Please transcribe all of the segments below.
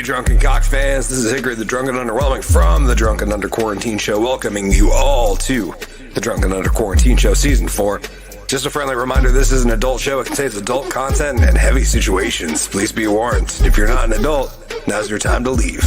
Hey, Drunken Cock fans, this is Hickory, the Drunken Underwhelming from the Drunken Under Quarantine Show, welcoming you all to the Drunken Under Quarantine Show Season 4. Just a friendly reminder, this is an adult show. It contains adult content and heavy situations. Please be warned. If you're not an adult, now's your time to leave.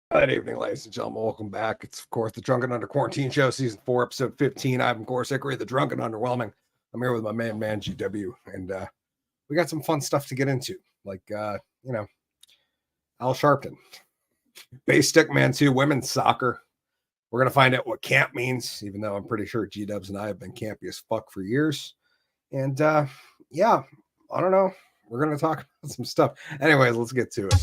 Good evening, ladies and gentlemen. Welcome back. It's, of course, the Drunken Under Quarantine Show, Season 4, Episode 15. I'm, of course, Hickory, the Drunken Underwhelming. I'm here with my man, GW, and we got some fun stuff to get into, like, Al Sharpton. Base Stickman 2, women's soccer. We're going to find out what camp means, even though I'm pretty sure G-Dubs and I have been campy as fuck for years. And, yeah, I don't know. We're going to talk about some stuff. Anyways, let's get to it.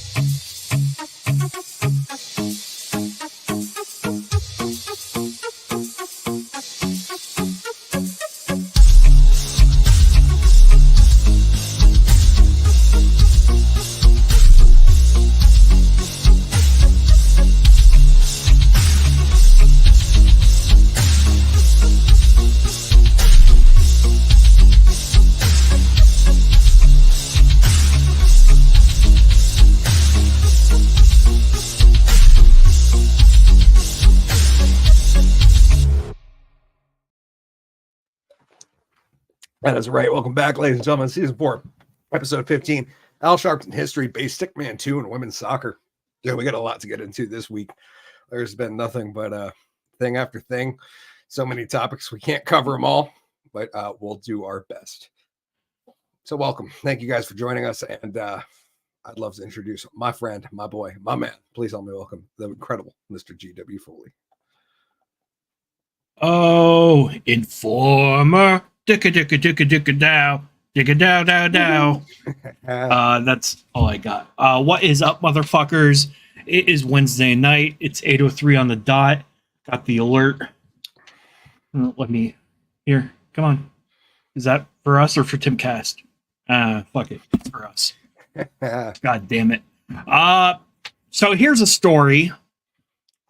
That is right. Welcome back, ladies and gentlemen. Season 4, Episode 15. Al Sharpton history, base Stickman 2, and women's soccer. Yeah, we got a lot to get into this week. There's been nothing but thing after thing. So many topics. We can't cover them all, but we'll do our best. So welcome. Thank you guys for joining us. And I'd love to introduce my friend, my boy, my man. Please help me welcome the incredible Mr. G.W. Foley. Oh, informer. Dicka dow. That's all I got. What is up, motherfuckers? It is Wednesday night. It's 8:03 on the dot. Got the alert. Let me here. Come on. Is that for us or for Timcast? Fuck it. It's for us. God damn it. So here's a story.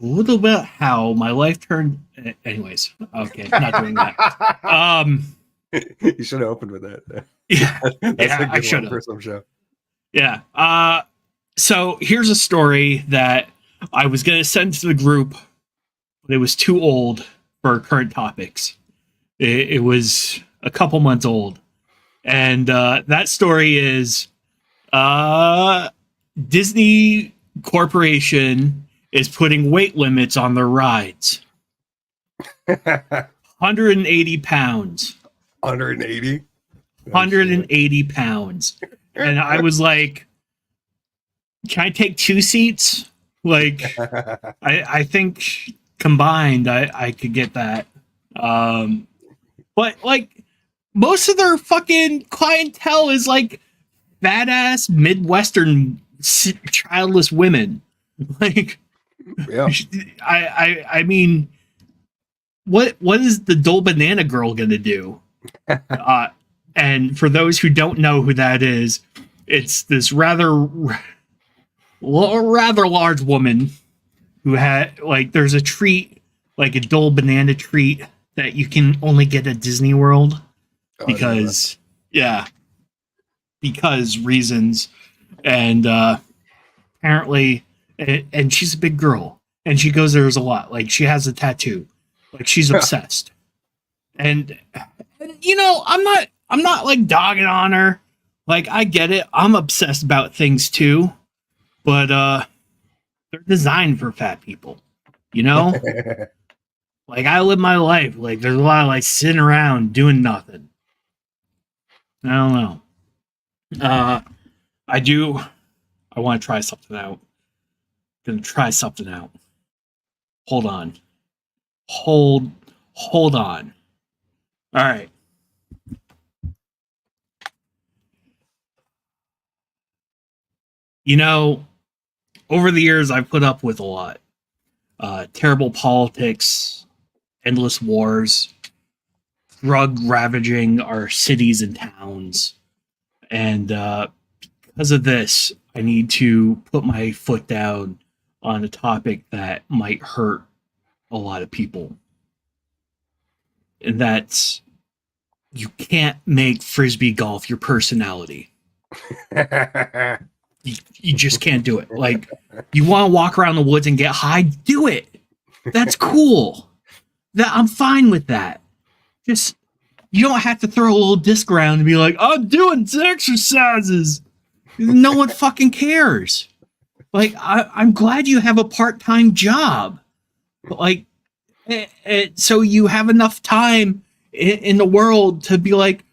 A little bit how my life turned. Anyways, okay, not doing that. You should have opened with that. Yeah, I should have for some show. Yeah. So here's a story that I was gonna send to the group, but it was too old for current topics. It was a couple months old, and that story is Disney Corporation is putting weight limits on their rides. 180 pounds. 180? 180 pounds. And I was like, can I take 2 seats? Like, I think combined, I could get that. But, like, most of their fucking clientele is, like, badass Midwestern childless women. Like, yeah. I mean, what is the Dole Banana Girl gonna do? And for those who don't know who that is, it's this rather large woman who had, like, there's a treat, like a Dole Banana treat that you can only get at Disney World because reasons. And apparently, and she's a big girl and she goes there a lot. Like, she has a tattoo. Like, she's obsessed. And you know, I'm not like dogging on her. Like, I get it. I'm obsessed about things too. But they're designed for fat people. You know? Like, I live my life. Like, there's a lot of, like, sitting around doing nothing. I don't know. I want to try something out. Gonna try something out. Hold on. Hold on. All right. You know, over the years, I've put up with a lot. Terrible politics, endless wars, drug ravaging our cities and towns. And because of this, I need to put my foot down on a topic that might hurt a lot of people. And that's, you can't make Frisbee golf your personality. You just can't do it. Like, you want to walk around the woods and get high, do it. That's cool. I'm fine with that. Just, you don't have to throw a little disc around and be like, I'm doing exercises. No one fucking cares. Like, I'm glad you have a part-time job. But like, so you have enough time in the world to be like,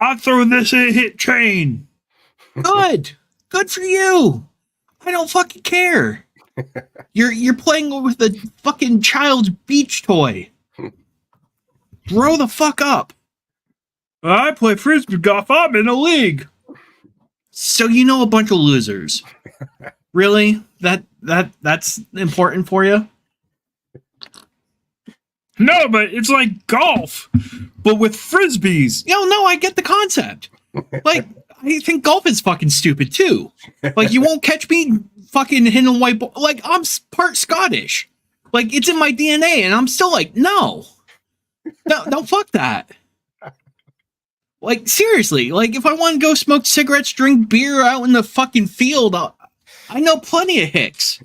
I'll throw this in a hit train. Good for you. I don't fucking care. You're playing with a fucking child's beach toy. Grow the fuck up. I play Frisbee golf. I'm in a league. So you know a bunch of losers. Really? That's important for you? No, but it's like golf, but with Frisbees. No, I get the concept. Like, I think golf is fucking stupid too. Like, you won't catch me fucking hitting a white ball. Like, I'm part Scottish. Like, it's in my DNA, and I'm still like, no, fuck that. Like, seriously, like, if I want to go smoke cigarettes, drink beer out in the fucking field, I know plenty of hicks.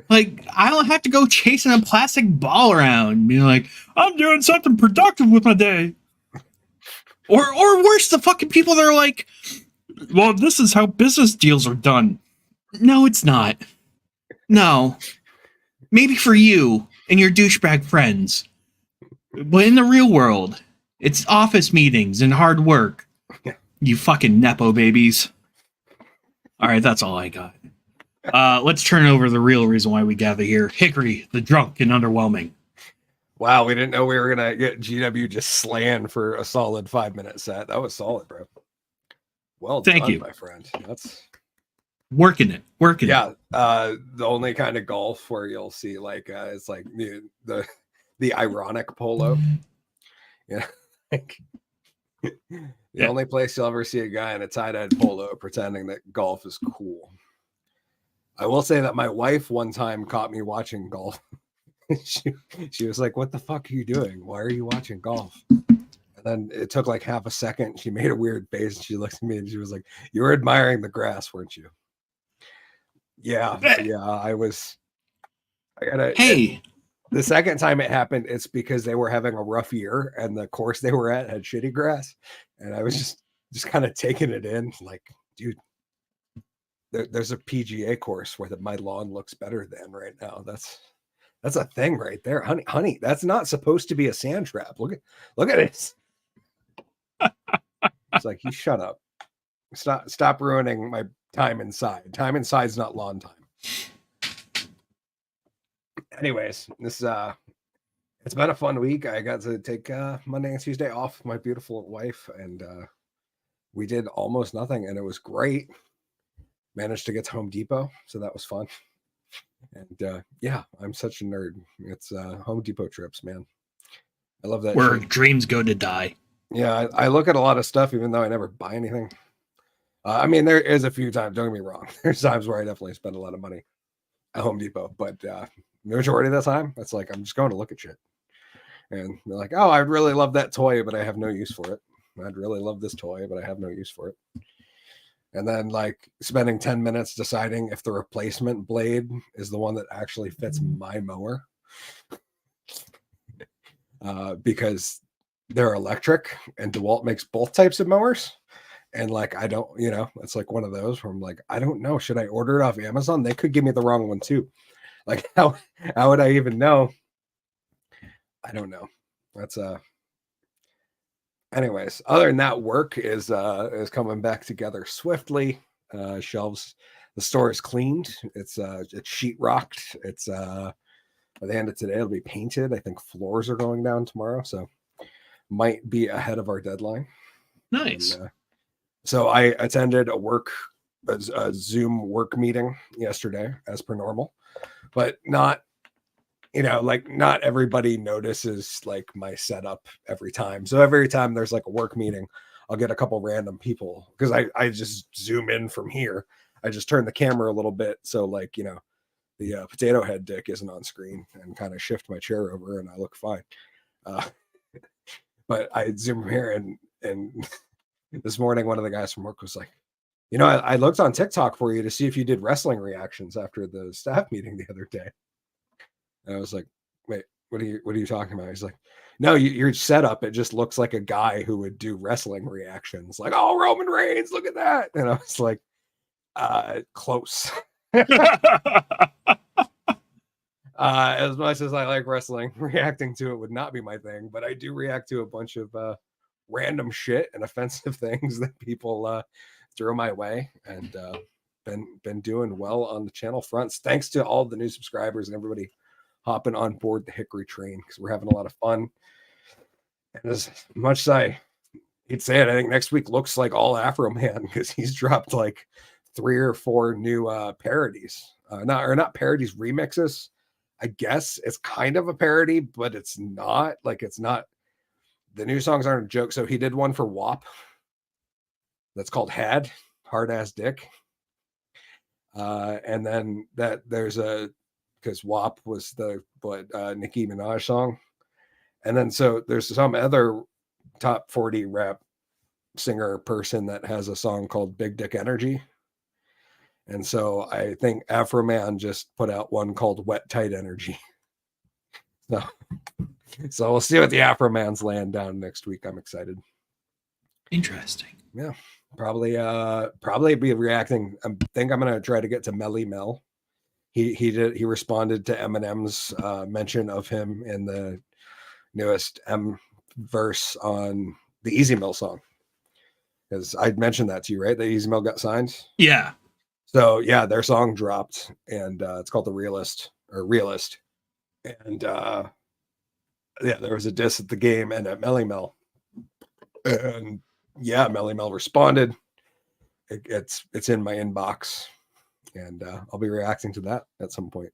Like, I don't have to go chasing a plastic ball around and being like, I'm doing something productive with my day. Or worse, the fucking people that are like, well, this is how business deals are done. No, it's not. No. Maybe for you and your douchebag friends. But in the real world, it's office meetings and hard work. You fucking Nepo babies. All right, that's all I got. Let's turn over the real reason why we gather here. Hickory, the drunk and underwhelming. Wow, we didn't know we were going to get GW just slaying for a solid 5-minute set. That was solid, bro. Well Thank done, you. my friend. That's working it. Yeah, the only kind of golf where you'll see like it's like the ironic polo. Yeah. Like, the only place you'll ever see a guy in a tie-dyed polo pretending that golf is cool. I will say that my wife one time caught me watching golf. she was like, what the fuck are you doing? Why are you watching golf? And then it took like half a second. She made a weird face and she looked at me and she was like, you were admiring the grass, weren't you? Yeah, I gotta. Hey, the second time it happened, it's because they were having a rough year and the course they were at had shitty grass, and I was just kind of taking it in, like, dude, there's a PGA course where my lawn looks better than right now. That's a thing right there, honey. That's not supposed to be a sand trap. Look at it. It's like, you shut up. Stop ruining my time inside. Time inside's not lawn time. Anyways, this it's been a fun week. I got to take Monday and Tuesday off with my beautiful wife, and we did almost nothing, and it was great. Managed to get to Home Depot, so that was fun. And yeah, I'm such a nerd. It's Home Depot trips, man. I love that. Where dreams go to die. Yeah, I look at a lot of stuff, even though I never buy anything. I mean, there is a few times, don't get me wrong. There's times where I definitely spend a lot of money at Home Depot, but the majority of the time, it's like I'm just going to look at shit. And they're like, oh, I'd really love that toy, but I have no use for it. I'd really love this toy, but I have no use for it. And then, like, spending 10 minutes deciding if the replacement blade is the one that actually fits my mower. Because they're electric, and DeWalt makes both types of mowers. And, like, I don't, it's like one of those where I'm like, I don't know. Should I order it off Amazon? They could give me the wrong one, too. Like, how would I even know? I don't know. That's anyways, other than that, work is coming back together swiftly. Shelves, the store is cleaned. It's sheetrocked. It's by the end of today, it'll be painted. I think floors are going down tomorrow, so might be ahead of our deadline. Nice. And, so I attended a work a Zoom work meeting yesterday, as per normal, but not, like not everybody notices like my setup every time. So every time there's like a work meeting, I'll get a couple random people because I just zoom in from here. I just turn the camera a little bit so like the potato head dick isn't on screen, and kind of shift my chair over, and I look fine. But I zoom from here, and this morning one of the guys from work was like, I looked on TikTok for you to see if you did wrestling reactions after the staff meeting the other day. And I was like, wait, what are you talking about? He's like, no, your setup, it just looks like a guy who would do wrestling reactions. Like, oh, Roman Reigns, look at that. And I was like, close. As much as I like wrestling, reacting to it would not be my thing, but I do react to a bunch of random shit and offensive things that people throw my way, and been doing well on the channel fronts. Thanks to all the new subscribers and everybody hopping on board the Hickory train, because we're having a lot of fun. And as much as I hate to say it, I think next week looks like all Afro Man, because he's dropped like 3 or 4 new parodies. Not parodies, remixes. I guess it's kind of a parody, but it's not. Like, it's not. The new songs aren't a joke. So he did one for WAP that's called Hard Ass Dick. And then there's because WAP was the Nicki Minaj song. And then so there's some other top 40 rap singer person that has a song called Big Dick Energy. And so I think Afro Man just put out one called Wet Tight Energy. So we'll see what the Afro Mans land down next week. I'm excited. Interesting. Yeah. Probably be reacting. I think I'm gonna try to get to Melly Mel. He responded to Eminem's mention of him in the newest M verse on the Easy Mill song. Because I'd mentioned that to you, right? That Easy Mill got signed. Yeah. So yeah, their song dropped, and it's called The Realist. And yeah, there was a diss at the game and at Melly Mel. And yeah, Melly Mel responded. It's in my inbox, and I'll be reacting to that at some point.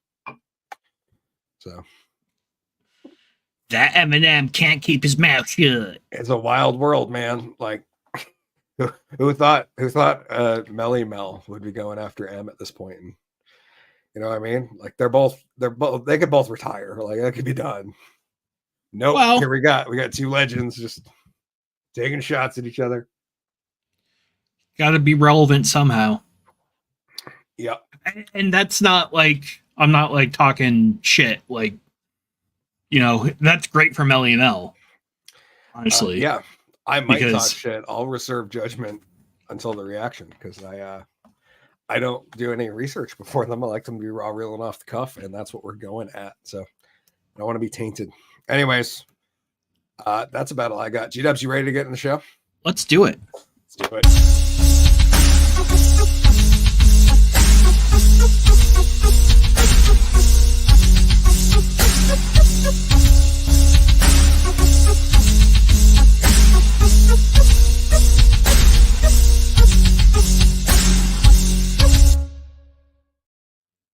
So that Eminem can't keep his mouth shut. It's a wild world, man. Like, who thought Melly Mel would be going after M at this point? And you know what I mean? Like, they could both retire. Like, that could be done. Nope. Well, here we got 2 legends just taking shots at each other. Got to be relevant somehow. Yeah. And that's not like, I'm not like talking shit. Like, that's great for Melly Mel. Honestly. Yeah. I might talk shit. I'll reserve judgment until the reaction, because I don't do any research before them. I like them to be raw, real, and off the cuff, and that's what we're going at. So I don't want to be tainted. Anyways, that's about all I got. G-Dubs, you ready to get in the show? Let's do it. Let's do it.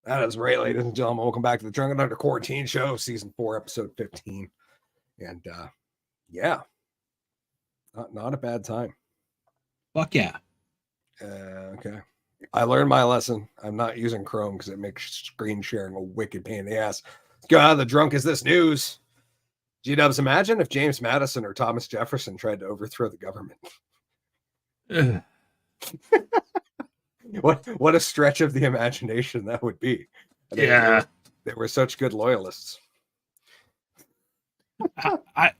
That is right, ladies and gentlemen. Welcome back to the Drunken Under Quarantine Show, Season 4, Episode 15. And yeah, not a bad time. Fuck yeah. Okay. I learned my lesson. I'm not using Chrome because it makes screen sharing a wicked pain in the ass. Let's go out of the drunk is this news. G-Dubs, imagine if James Madison or Thomas Jefferson tried to overthrow the government. What a stretch of the imagination that would be. Yeah. They were such good loyalists. The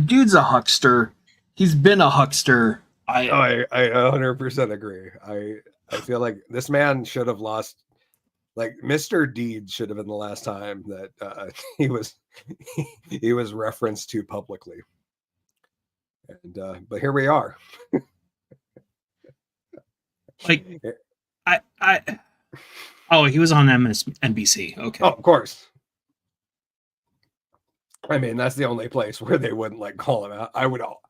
dude's a huckster. He's been a huckster. I 100% agree. I feel like this man should have lost. Like, Mr. Deed should have been the last time that he was referenced to publicly. And but here we are. Like, he was on NBC. Okay. Oh, of course. I mean, that's the only place where they wouldn't like call him out. I would all.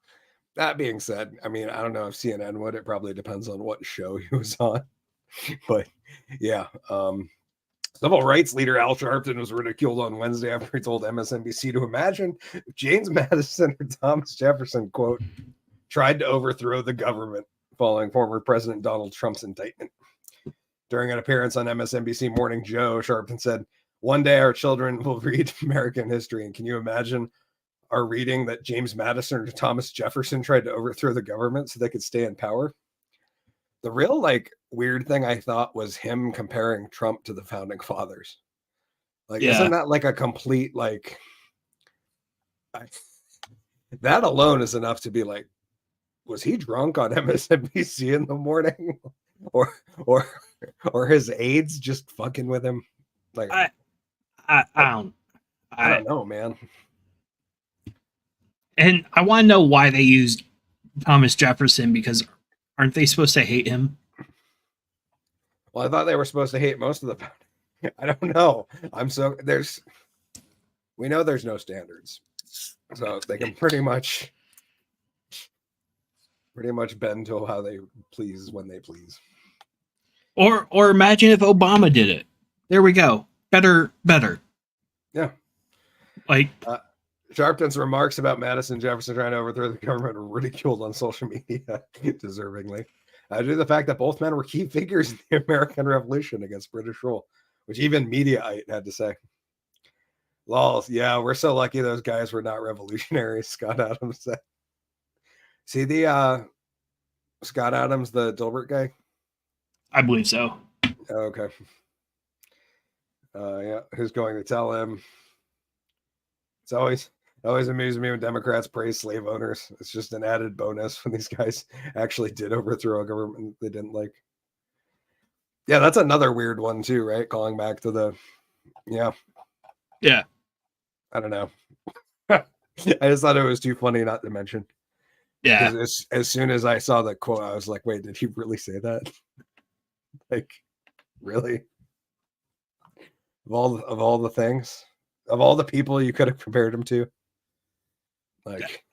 That being said, I mean, I don't know if CNN would. It probably depends on what show he was on. But yeah, civil rights leader Al Sharpton was ridiculed on Wednesday after he told MSNBC to imagine if James Madison or Thomas Jefferson, quote, tried to overthrow the government following former President Donald Trump's indictment. During an appearance on MSNBC Morning Joe, Sharpton said, "One day our children will read American history, and can you imagine our reading that James Madison or Thomas Jefferson tried to overthrow the government so they could stay in power?" The real like weird thing I thought was him comparing Trump to the founding fathers. Like, isn't that like a complete like that alone is enough to be like, was he drunk on MSNBC in the morning, or his aides just fucking with him? Like, I don't know, man. And I want to know why they used Thomas Jefferson, because aren't they supposed to hate him? Well, I thought they were supposed to hate most of the. I don't know. We know there's no standards, so they can pretty much bend to how they please when they please. Or imagine if Obama did it. There we go. Better. Yeah. Like Sharpton's remarks about Madison Jefferson trying to overthrow the government were ridiculed on social media, deservingly. Due to the fact that both men were key figures in the American Revolution against British rule, which even Mediaite had to say. Lols, yeah, we're so lucky those guys were not revolutionaries, Scott Adams said. See the Scott Adams, the Dilbert guy? I believe so. Oh, okay. Yeah, who's going to tell him? It's always amused me when Democrats praise slave owners. It's just an added bonus when these guys actually did overthrow a government they didn't like. Yeah, that's another weird one too, right? Calling back to the, yeah. I don't know. I just thought it was too funny not to mention. Yeah. As soon as I saw the quote, I was like, wait, did he really say that? Like, really? Of all the things, of all the people you could have compared him to, like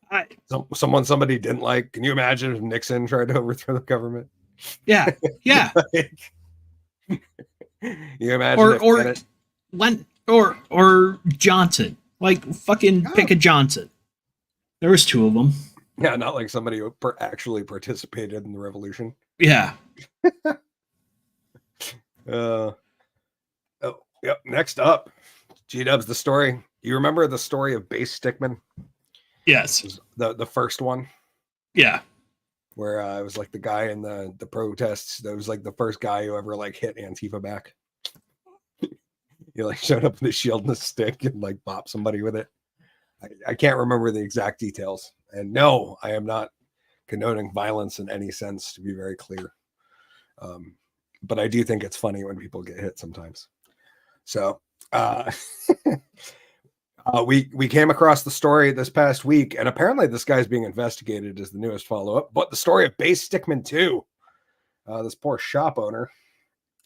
somebody didn't like. Can you imagine if Nixon tried to overthrow the government? Yeah. Like, you imagine or Johnson, like fucking pick a Johnson. There was two of them. Yeah, not like somebody who actually participated in the revolution. Yeah. Yep. Next up, G-Dubs, the story. You remember the story of Base Stickman? Yes. The first one. Yeah. Where it was like the guy in the protests. That was like the first guy who ever like hit Antifa back. He like showed up with a shield and a stick and like bopped somebody with it. I can't remember the exact details. And no, I am not condoning violence in any sense, to be very clear. But I do think it's funny when people get hit sometimes. So we came across the story this past week, and apparently this guy's being investigated as the newest follow-up. But the story of Base Stickman 2, this poor shop owner,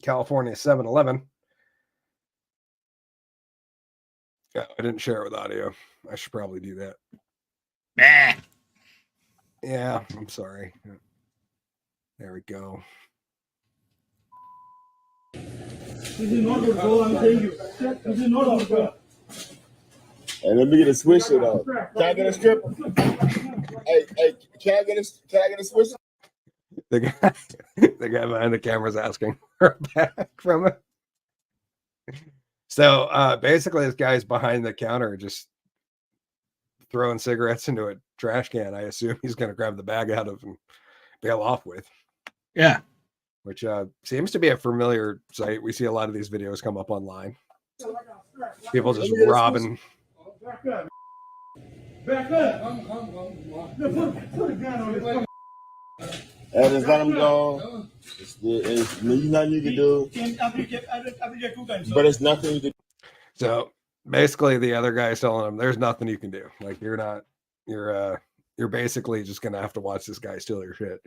California 7-Eleven. Yeah, I didn't share it with audio. I should probably do that. Yeah, I'm sorry. There we go. This is not good, bro. I'm telling you. This is not good, bro. Hey, let me get a swisher though. Can I get a strip? Hey, can I get a swisher? The guy behind the camera is asking for a back from it. So basically, this guy's behind the counter just throwing cigarettes into a trash can. I assume he's going to grab the bag out of and bail off with. Yeah. Which seems to be a familiar sight. We see a lot of these videos come up online. People just robbing. Back up. Back up. Put a gun on this. Hey, just let him go. There's nothing you can do. But it's nothing you can do. So basically, the other guy's telling him, "There's nothing you can do. Like you're basically just gonna have to watch this guy steal your shit,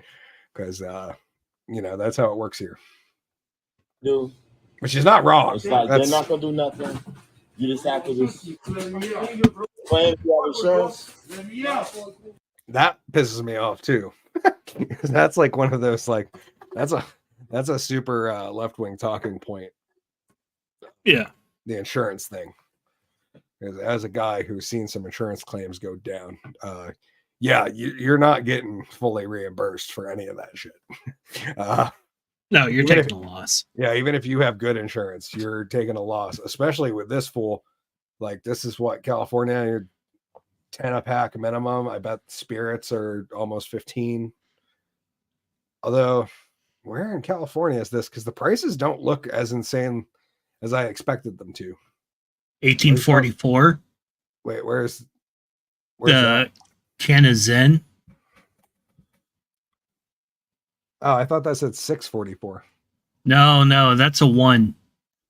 because that's how it works here." Dude, Which is not wrong. it's like they're not gonna do nothing. You just have to just claim if you have insurance. Let me out. That pisses me off too. That's like one of those like that's a super left-wing talking point. Yeah. The insurance thing. As a guy who's seen some insurance claims go down, yeah, you're not getting fully reimbursed for any of that shit. No, you're Even taking a loss. Yeah, even if you have good insurance, you're taking a loss, especially with this fool. Like, this is what, California, you're 10 a pack minimum. I bet spirits are almost 15. Although, where in California is this? Because the prices don't look as insane as I expected them to. 1844. Wait, where's The that? can of Zen. Oh, I thought that said 644. No, that's a 1.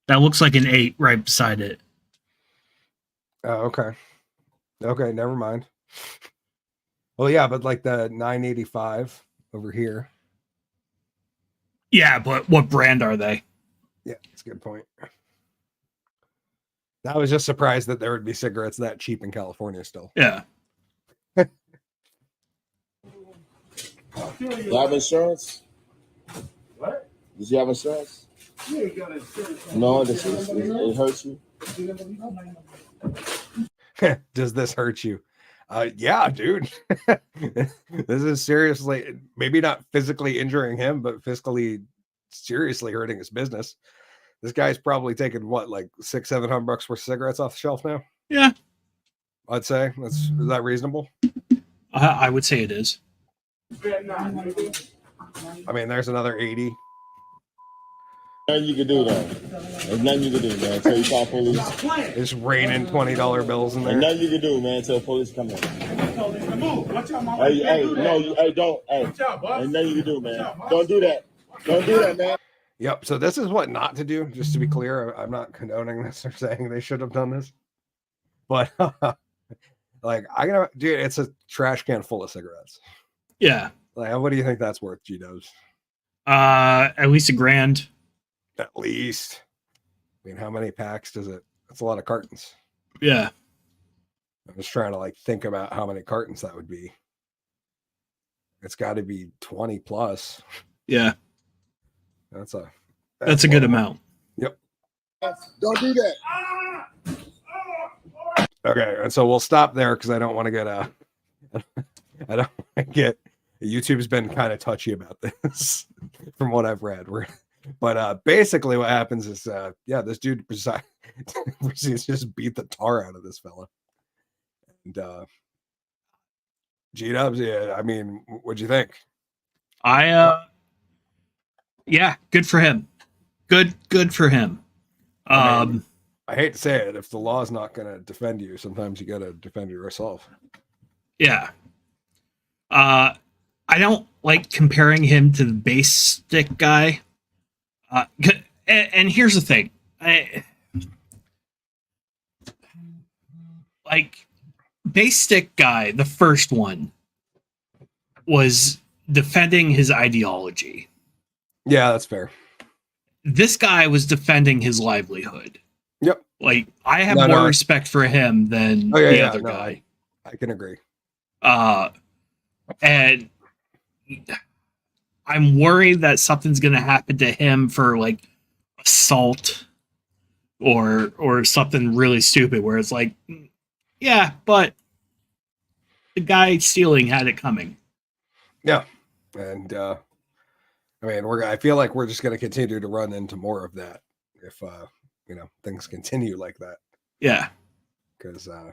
That looks like an 8 right beside it. Oh, okay. Okay, never mind. Well, yeah, but like the 985 over here. Yeah, but what brand are they? Yeah, that's a good point. I was just surprised that there would be cigarettes that cheap in California still. Yeah. You have insurance? What? Does you have insurance? You ain't got insurance. No, it hurts you. Does this hurt you? Yeah, dude. This is seriously, maybe not physically injuring him, but fiscally seriously hurting his business. This guy's probably taking what, like $600-700 worth of cigarettes off the shelf now? Yeah. I'd say is that reasonable? I would say it is. I mean, there's another 80. Nothing you can do though. There's nothing you can do, man. Until you call police. It's raining $20 bills in There's there. nothing you can do, man. Until police come in. Move. Watch out, mama. Hey, no, hey, don't. Hey, Watch out, boss. ain't nothing you can do, man. Don't do that. Don't do that, man. Yep. So this is what not to do. Just to be clear, I'm not condoning this or saying they should have done this, but like dude, it's a trash can full of cigarettes. Yeah. Like, what do you think that's worth, G-Dubs? At least $1,000. At least. I mean, how many packs does it? That's a lot of cartons. Yeah. I'm just trying to like think about how many cartons that would be. It's got to be 20 plus. Yeah. That's a good amount. Yep. Don't do that. Okay, and so we'll stop there because I don't want to get I don't want to get YouTube's been kind of touchy about this from what I've read. But basically what happens is this dude proceeds to just beat the tar out of this fella. And G-Dubs, yeah, I mean, what'd you think? Yeah, good for him. Good for him. I mean, I hate to say it, if the law is not going to defend you, sometimes you got to defend yourself. Yeah. I don't like comparing him to the base stick guy. And here's the thing. Like, base stick guy, the first one, was defending his ideology. Yeah, that's fair. This guy was defending his livelihood. Yep. Like, I have more respect for him than the other guy. I can agree. And I'm worried that something's going to happen to him for like assault or something really stupid where it's like, yeah, but the guy stealing had it coming. Yeah. And I mean, I feel like we're just going to continue to run into more of that if things continue like that. Yeah. Because I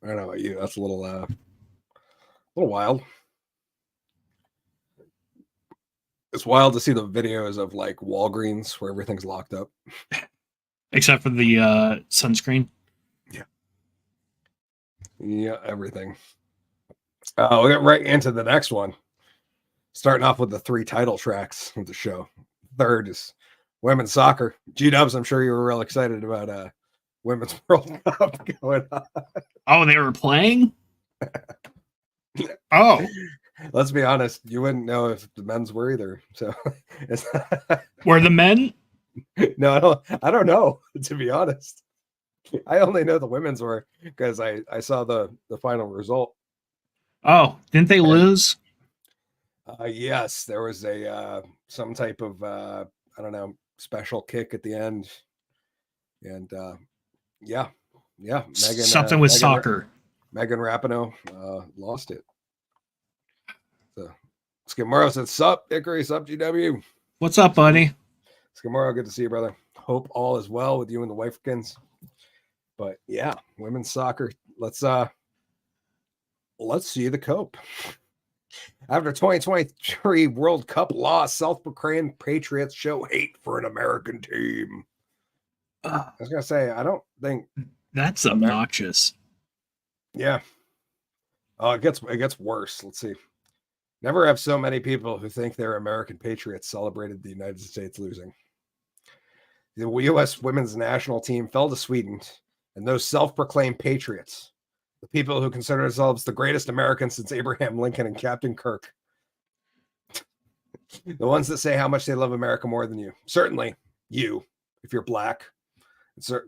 don't know about you, that's a little wild. It's wild to see the videos of like Walgreens where everything's locked up, except for the sunscreen. Yeah, everything. We'll get right into the next one. Starting off with the 3 title tracks of the show. Third is women's soccer. G-Dubs, I'm sure you were real excited about women's World Cup going on. Oh, they were playing? Oh. Let's be honest, you wouldn't know if the men's were either. So were the men? No, I don't know, to be honest. I only know the women's were because I saw the final result. Oh, didn't they lose? Yes, there was a some type of I don't know, special kick at the end, and yeah, Megan Something with soccer. Megan Rapinoe lost it. So Skimoro said, "Sup, Hickory, sup, GW." What's up, buddy? Skimoro, good to see you, brother. Hope all is well with you and the wifekins. But yeah, women's soccer. Let's see the cope. After 2023 World Cup loss, self-proclaimed Patriots show hate for an American team. I was gonna say, I don't think that's obnoxious. Yeah. Oh, it gets worse. Let's see. Never have so many people who think they're American patriots celebrated the United States losing. The U.S. women's national team fell to Sweden, and those self-proclaimed patriots, the people who consider themselves the greatest Americans since Abraham Lincoln and Captain Kirk, the ones that say how much they love America more than you. Certainly you, if you're black.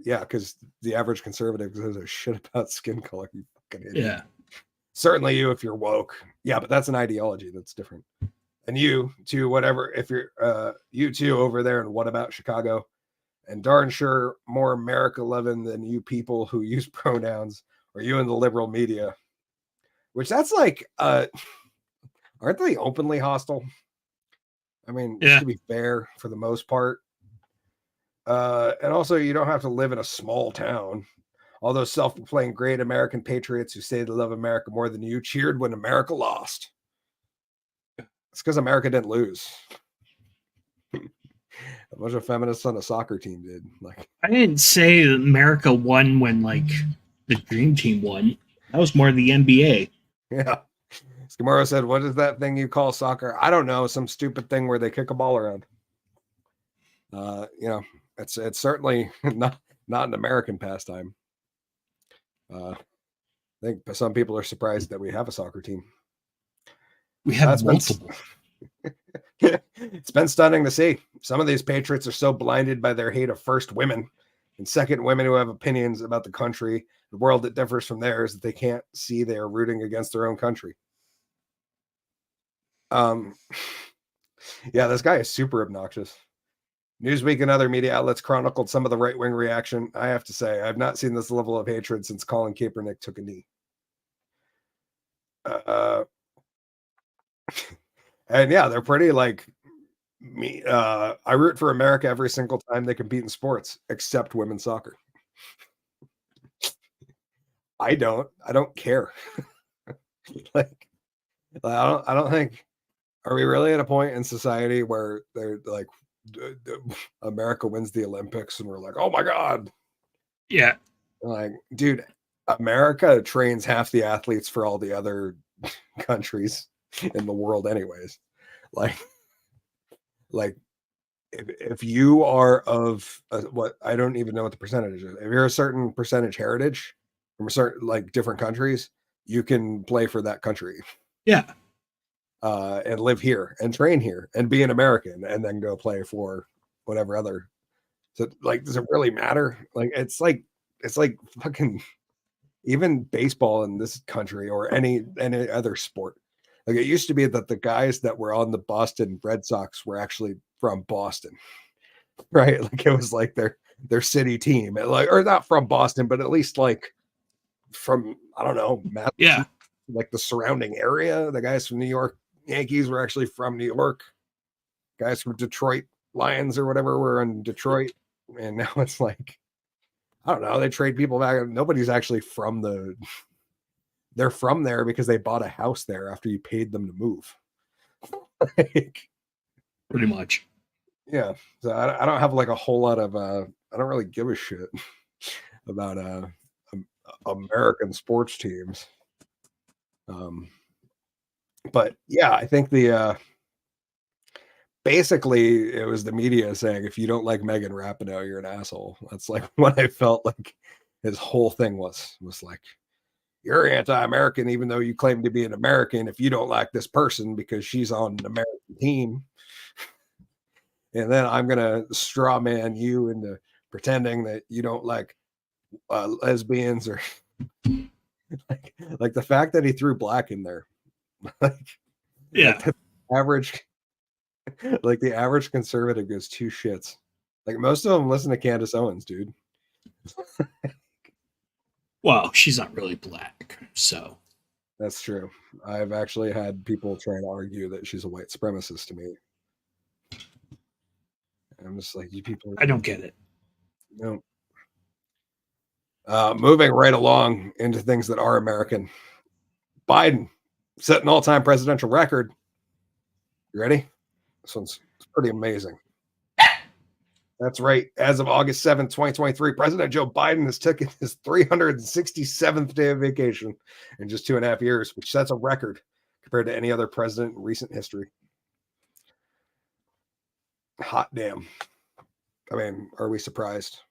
Yeah, because the average conservative gives a shit about skin color. You fucking idiot. Yeah. Certainly you if you're woke. Yeah, but that's an ideology that's different. And you too, whatever, if you're you two over there and what about Chicago? And darn sure more America loving than you people who use pronouns or you in the liberal media. Which that's like aren't they openly hostile? I mean, just to be fair for the most part. And also you don't have to live in a small town. All those self-proclaimed great American patriots who say they love America more than you cheered when America lost. It's because America didn't lose. A bunch of feminists on a soccer team did. Like, I didn't say that America won when like the Dream Team won. That was more the NBA. Yeah. Skimoro said, "What is that thing you call soccer?" I don't know. Some stupid thing where they kick a ball around. You know, it's certainly not an American pastime. I think some people are surprised that we have a soccer team. We have multiple. It's been stunning to see. Some of these patriots are so blinded by their hate of first women and second women who have opinions about the country, the world that differs from theirs, that they can't see they are rooting against their own country. Yeah, this guy is super obnoxious. Newsweek and other media outlets chronicled some of the right-wing reaction. I have to say, I've not seen this level of hatred since Colin Kaepernick took a knee. And yeah, they're pretty like me. I root for America every single time they compete in sports, except women's soccer. I don't care. Like, I don't think. Are we really at a point in society where they're like, America wins the Olympics and we're like, oh my God. Yeah. Like, dude, America trains half the athletes for all the other countries in the world anyways. Like if you are of what, I don't even know what the percentage is. If you're a certain percentage heritage from a certain like different countries, you can play for that country. Yeah. And live here and train here and be an American and then go play for whatever other. So like, does it really matter? Like, it's like fucking even baseball in this country or any other sport. Like, it used to be that the guys that were on the Boston Red Sox were actually from Boston, right? Like, it was like their city team, like, or not from Boston, but at least like from, I don't know, yeah, like the surrounding area. The guys from New York Yankees were actually from New York. Guys from Detroit Lions or whatever were in Detroit. And now it's like, I don't know, they trade people back. Nobody's actually from they're from there because they bought a house there after you paid them to move. Like, pretty much. Yeah. So I don't have like a whole lot of, I don't really give a shit about American sports teams. But yeah, I think basically it was the media saying, if you don't like Megan Rapinoe, you're an asshole. That's like what I felt like his whole thing was like, you're anti-American, even though you claim to be an American, if you don't like this person because she's on an American team. And then I'm going to straw man you into pretending that you don't like lesbians or like the fact that he threw black in there. Like, Yeah. like the average conservative gives two shits. Like most of them listen to Candace Owens, dude. Well, she's not really black, so. That's true. I've actually had people trying to argue that she's a white supremacist to me. I'm just like, you people. I don't get it. No. Moving right along into things that are American. Biden set an all-time presidential record. You ready? This one's pretty amazing. That's right. As of August 7th, 2023, President Joe Biden has taken his 367th day of vacation in just 2.5 years, which sets a record compared to any other president in recent history. Hot damn. I mean, are we surprised?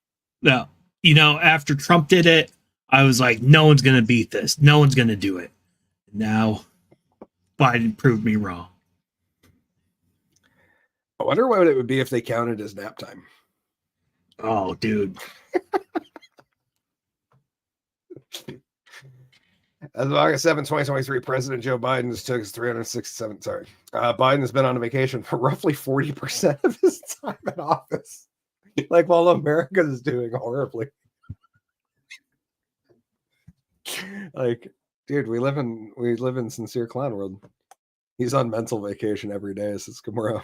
No. You know, after Trump did it, I was like, no one's going to beat this. No one's going to do it. Now, Biden proved me wrong. I wonder what it would be if they counted as nap time. Oh, dude. As of August 7, 2023, President Joe Biden has took his 367th. Sorry. Biden has been on a vacation for roughly 40% of his time in office. Like while America is doing horribly. Like, dude, we live in sincere clown world. He's on mental vacation every day since Camaro.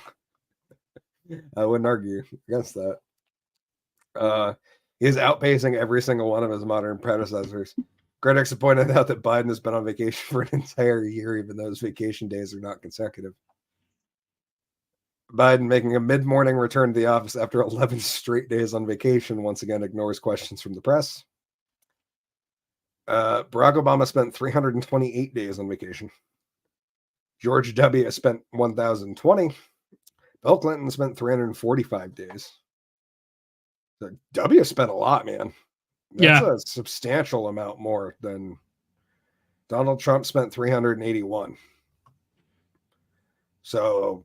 I wouldn't argue against that. He is outpacing every single one of his modern predecessors. Critics have pointed out that Biden has been on vacation for an entire year, even though his vacation days are not consecutive. Biden, making a mid-morning return to the office after 11 straight days on vacation, once again ignores questions from the press. Barack Obama spent 328 days on vacation. George W. spent 1,020. Bill Clinton spent 345 days. So W spent a lot, man. That's a substantial amount more than Donald Trump spent 381. So,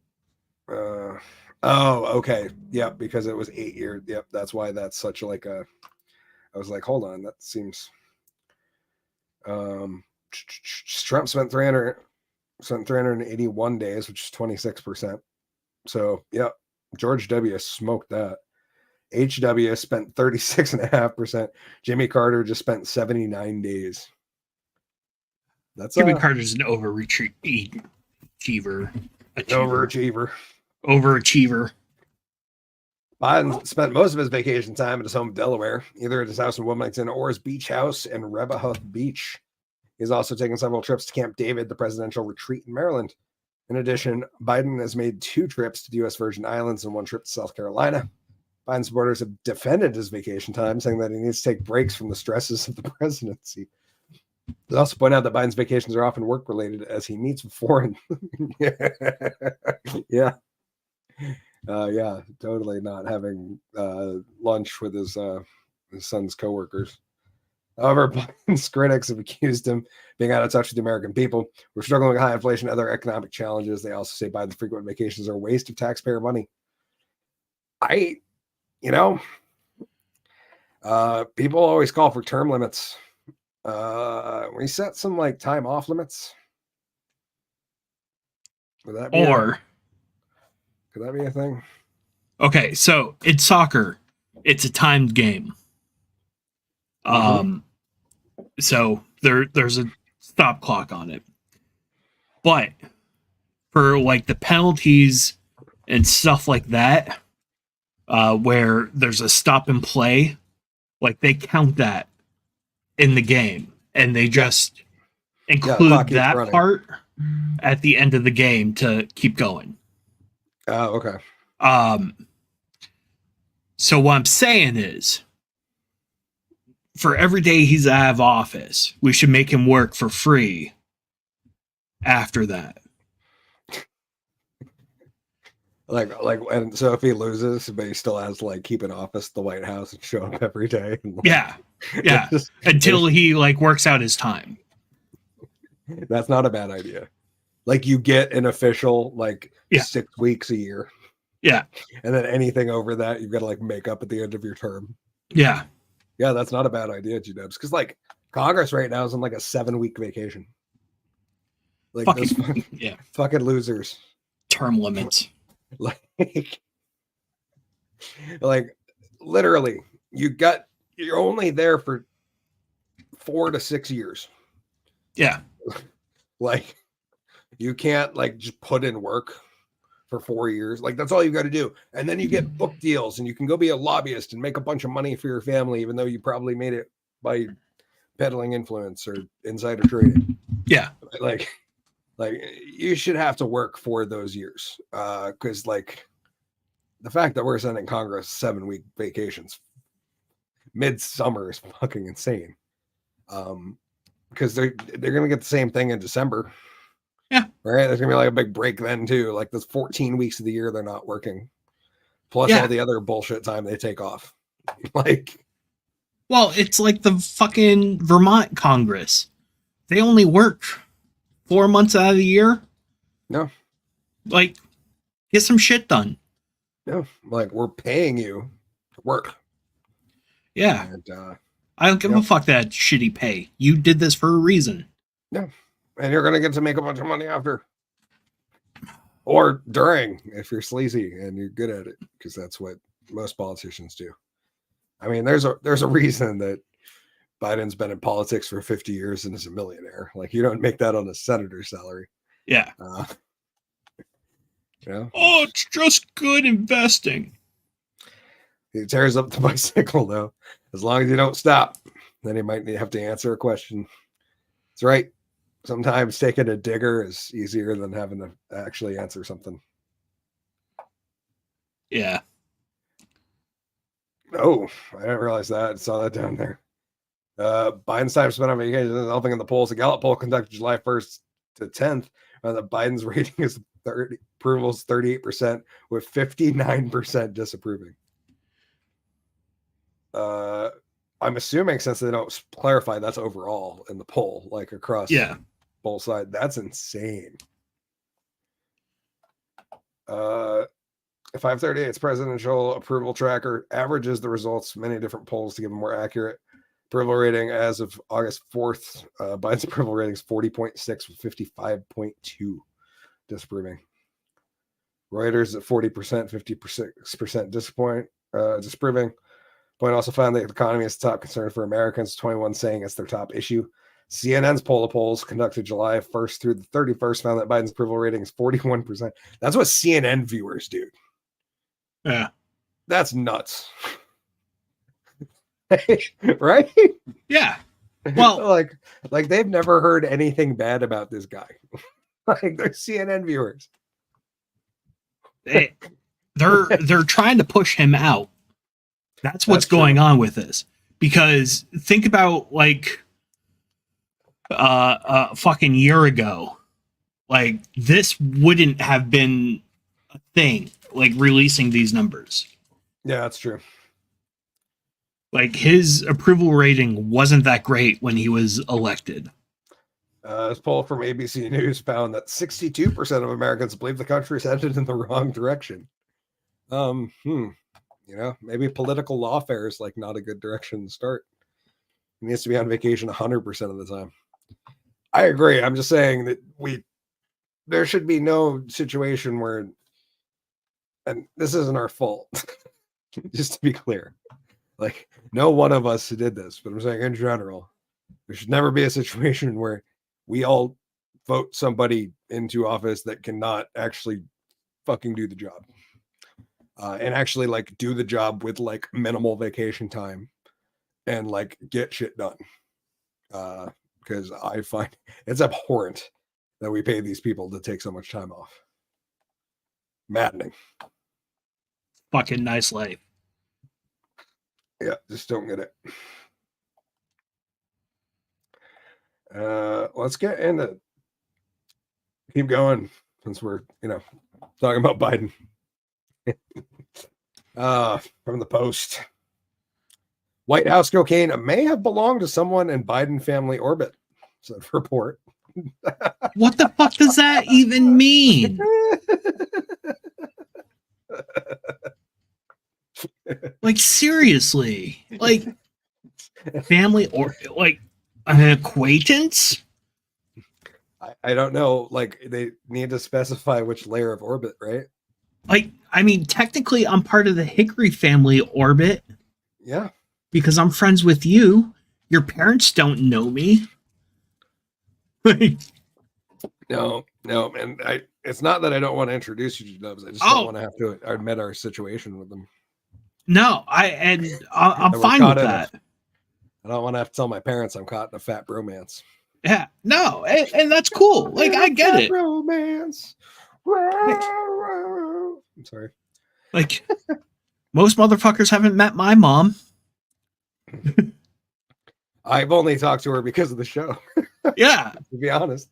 okay. Yep, because it was 8 years. Yep, that's why that's such like a. I was like, hold on, that seems. Trump spent 381 days, which is 26%. So, yep, George W. smoked that. HW spent 36.5%. Jimmy Carter just spent 79 days. That's Jimmy Carter's an overachiever. Overachiever. Biden spent most of his vacation time at his home in Delaware, either at his house in Wilmington or his beach house in Rehoboth Beach. He's also taken several trips to Camp David, the presidential retreat in Maryland. In addition, Biden has made 2 trips to the U.S. Virgin Islands and 1 trip to South Carolina. Biden supporters have defended his vacation time, saying that he needs to take breaks from the stresses of the presidency. They also point out that Biden's vacations are often work-related as he meets with foreign. Yeah, totally not having lunch with his son's coworkers. However, Biden's critics have accused him of being out of touch with the American people. We're struggling with high inflation and other economic challenges. They also say Biden's frequent vacations are a waste of taxpayer money. People always call for term limits. We set some like time off limits. Could that be a thing? Okay, so it's soccer. It's a timed game. So there's a stop clock on it. But for like the penalties and stuff like that, where there's a stop and play, like they count that in the game and they just include that running part at the end of the game to keep going. Oh, okay. So what I'm saying is, for every day he's out of office, we should make him work for free after that. And so if he loses, but he still has to like keep in office, the White House, and show up every day. And, yeah. Until he like works out his time. That's not a bad idea. Like you get an official 6 weeks a year. Yeah. And then anything over that, you've got to like make up at the end of your term. Yeah. Yeah, that's not a bad idea, G-Dubs. Because like Congress right now is on like a 7-week vacation. Like those fucking losers. Term limits. Like, like literally, you're only there for 4 to 6 years. Yeah. Like, you can't like just put in work for 4 years. Like, that's all you got to do. And then you get book deals and you can go be a lobbyist and make a bunch of money for your family, even though you probably made it by peddling influence or insider trading. Yeah. Like you should have to work for those years. Because like the fact that we're sending Congress 7-week vacations midsummer is fucking insane. Because they're gonna get the same thing in December. Yeah. Right. There's gonna be like a big break then too. Like those 14 weeks of the year they're not working. Plus all the other bullshit time they take off. Like, well, it's like the fucking Vermont Congress. They only work 4 months out of the year. No. Like, get some shit done. No. Like, we're paying you to work. Yeah. And, I don't give a fuck that shitty pay. You did this for a reason. No. And you're gonna get to make a bunch of money after. Or during, if you're sleazy and you're good at it, because that's what most politicians do. I mean, there's a reason that Biden's been in politics for 50 years and is a millionaire. Like, you don't make that on a senator's salary. Yeah. Yeah. Oh, it's just good investing. He tears up the bicycle, though. As long as you don't stop, then he might have to answer a question. That's right. Sometimes taking a digger is easier than having to actually answer something. Yeah. Oh, I didn't realize that. I saw that down there. Biden's time spent on vacation is nothing in the polls. The Gallup poll conducted July 1st to 10th. That Biden's rating is approval is 38%, with 59% disapproving. I'm assuming, since they don't clarify, that's overall in the poll, like across both sides. That's insane. 538's presidential approval tracker averages the results from many different polls to give a more accurate approval rating. As of August 4th, Biden's approval rating is 40.6 with 55.2 disapproving. Reuters at 40%, 50% disapproving. Point also found that the economy is the top concern for Americans, 21 saying it's their top issue. CNN's poll of polls conducted July 1st through the 31st found that Biden's approval rating is 41%. That's what CNN viewers do. Yeah. That's nuts. Right? Yeah. Well, like they've never heard anything bad about this guy. Like, they're CNN viewers. They're trying to push him out. That's what's going on with this. Because think about like a fucking year ago, like this wouldn't have been a thing, like releasing these numbers. Yeah, that's true. Like, his approval rating wasn't that great when he was elected. This poll from ABC News found that 62% of Americans believe the country is headed in the wrong direction. You know, maybe political lawfare is like not a good direction to start. He needs to be on vacation 100% of the time. I agree. I'm just saying that there should be no situation where, and this isn't our fault, just to be clear. Like, no one of us did this, but I'm saying in general, there should never be a situation where we all vote somebody into office that cannot actually fucking do the job. And actually like do the job with like minimal vacation time and like get shit done. Because I find it's abhorrent that we pay these people to take so much time off. Maddening. Fucking nice life. Yeah, just don't get it. Let's get into, keep going since we're, talking about Biden. From the Post. White House cocaine may have belonged to someone in Biden family orbit, said report. What the fuck does that even mean? Like, seriously. Like, family or like an acquaintance? I don't know. Like they need to specify which layer of orbit, right? Like, I mean, technically, I'm part of the Hickory family orbit Yeah. because I'm friends with you. Your parents don't know me. No, and it's not that I don't want to introduce you to Dubs. I just don't want to have to admit our situation with them. No, I'm We're fine caught with in that. I don't want to have to tell my parents I'm caught in a fat bromance. Yeah, no, and that's cool. Like, I get it. Bromance. I'm sorry. Like, most motherfuckers haven't met my mom. I've only talked to her because of the show. Yeah. To be honest.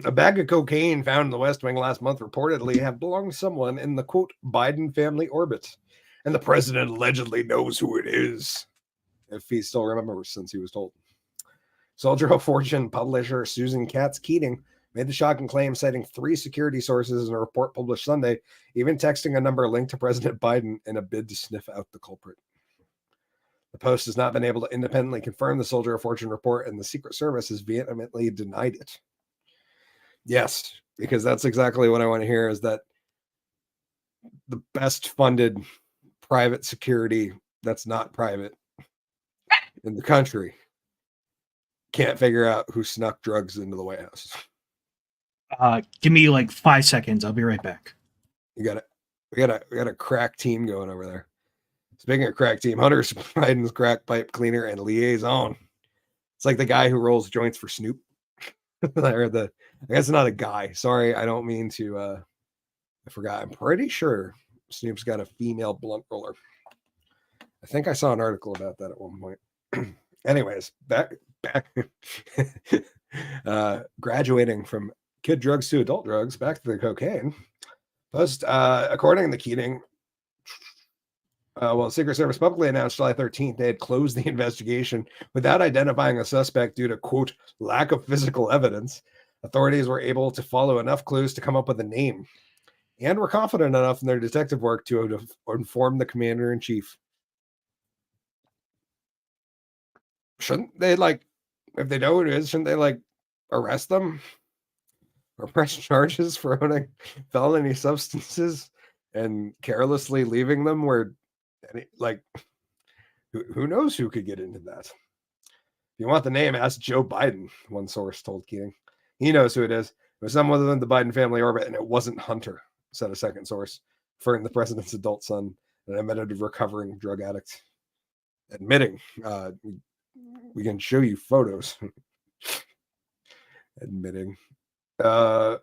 A bag of cocaine found in the West Wing last month reportedly had belonged to someone in the quote Biden family orbit. And the president allegedly knows who it is. If he still remembers since he was told. Soldier of Fortune publisher Susan Katz Keating made the shocking claim, citing 3 security sources in a report published Sunday, even texting a number linked to President Biden in a bid to sniff out the culprit. The Post has not been able to independently confirm the Soldier of Fortune report, and the Secret Service has vehemently denied it. Yes, because that's exactly what I want to hear, is that the best funded private security that's not private in the country can't figure out who snuck drugs into the White House. Give me like 5 seconds. I'll be right back. We got a crack team going over there. Speaking of crack team, Hunter Biden's crack pipe cleaner and liaison. It's like the guy who rolls joints for Snoop. I guess not a guy. Sorry, I don't mean to. I forgot. I'm pretty sure Snoop's got a female blunt roller. I think I saw an article about that at one point. Anyways, back graduating from kid drugs to adult drugs, back to the cocaine. Post, according to Keating, Secret Service publicly announced July 13th they had closed the investigation without identifying a suspect due to, quote, lack of physical evidence. Authorities were able to follow enough clues to come up with a name and were confident enough in their detective work to inform the commander-in-chief. Shouldn't they, like, if they know who it is, shouldn't they, like, arrest them or press charges for owning felony substances and carelessly leaving them where, like, who knows who could get into that? If you want the name, ask Joe Biden, one source told Keating. He knows who it is. It was someone within the Biden family orbit, and it wasn't Hunter, said a second source, referring to the president's adult son, an admitted recovering drug addict. Admitting, we can show you photos. Admitting. This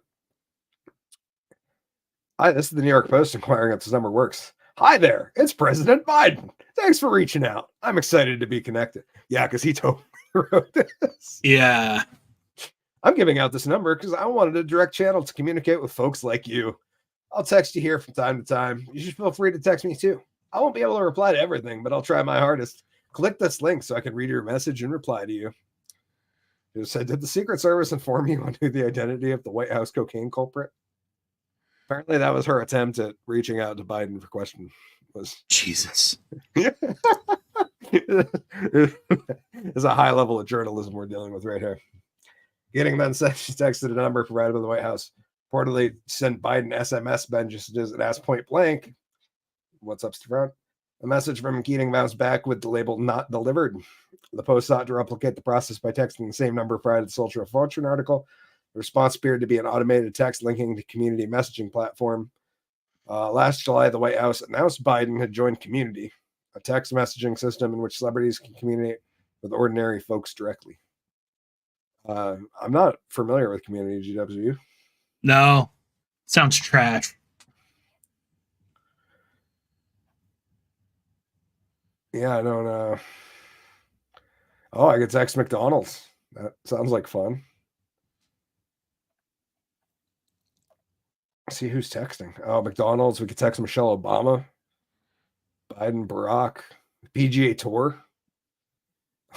is the New York Post inquiring if this number works. Hi there, it's President Biden. Thanks for reaching out. I'm excited to be connected. Yeah, because he totally wrote this. Yeah. I'm giving out this number because I wanted a direct channel to communicate with folks like you. I'll text you here from time to time. You should feel free to text me too. I won't be able to reply to everything, but I'll try my hardest. Click this link so I can read your message and reply to you. It said, did the Secret Service inform you on who the identity of the White House cocaine culprit? Apparently that was her attempt at reaching out to Biden for question. Was Jesus. It's a high level of journalism we're dealing with right here. Getting then said she texted a number provided by the White House. Reportedly sent Biden SMS messages and asked point blank, what's up, Stefan? A message from Keating bounced back with the label not delivered. The Post sought to replicate the process by texting the same number provided the Soldier of Fortune article. The response appeared to be an automated text linking to community messaging platform. Last July, the White House announced Biden had joined Community, a text messaging system in which celebrities can communicate with ordinary folks directly. I'm not familiar with Community, GW. No. Sounds trash. Yeah, I don't know. Oh, I could text McDonald's. That sounds like fun. See who's texting. Oh, McDonald's. We could text Michelle Obama, Biden, Barack, PGA Tour.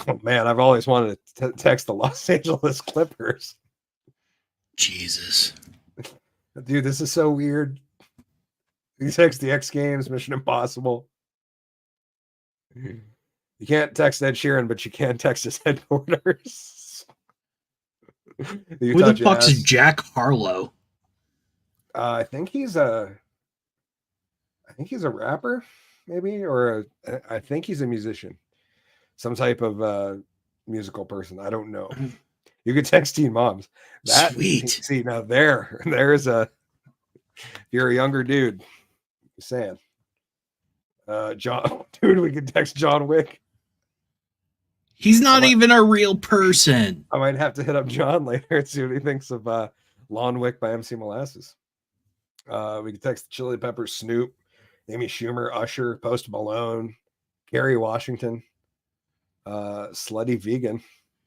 Oh man, I've always wanted to text the Los Angeles Clippers. Jesus. Dude, this is so weird. You text the X Games, Mission Impossible. You can't text Ed Sheeran, but you can text his headquarters. Who the fuck's Jack Harlow? I think he's a rapper, maybe, or I think he's a musician, some type of musical person. I don't know. You could text Teen Moms. That, Sweet. See, now there's if you're a younger dude, just saying. John, dude, we could text John Wick. He's not even a real person. I might have to hit up John later and see what he thinks of Lawn Wick by MC Molasses. We could text Chili Peppers, Snoop, Amy Schumer, Usher, Post Malone, Gary Washington, Slutty Vegan.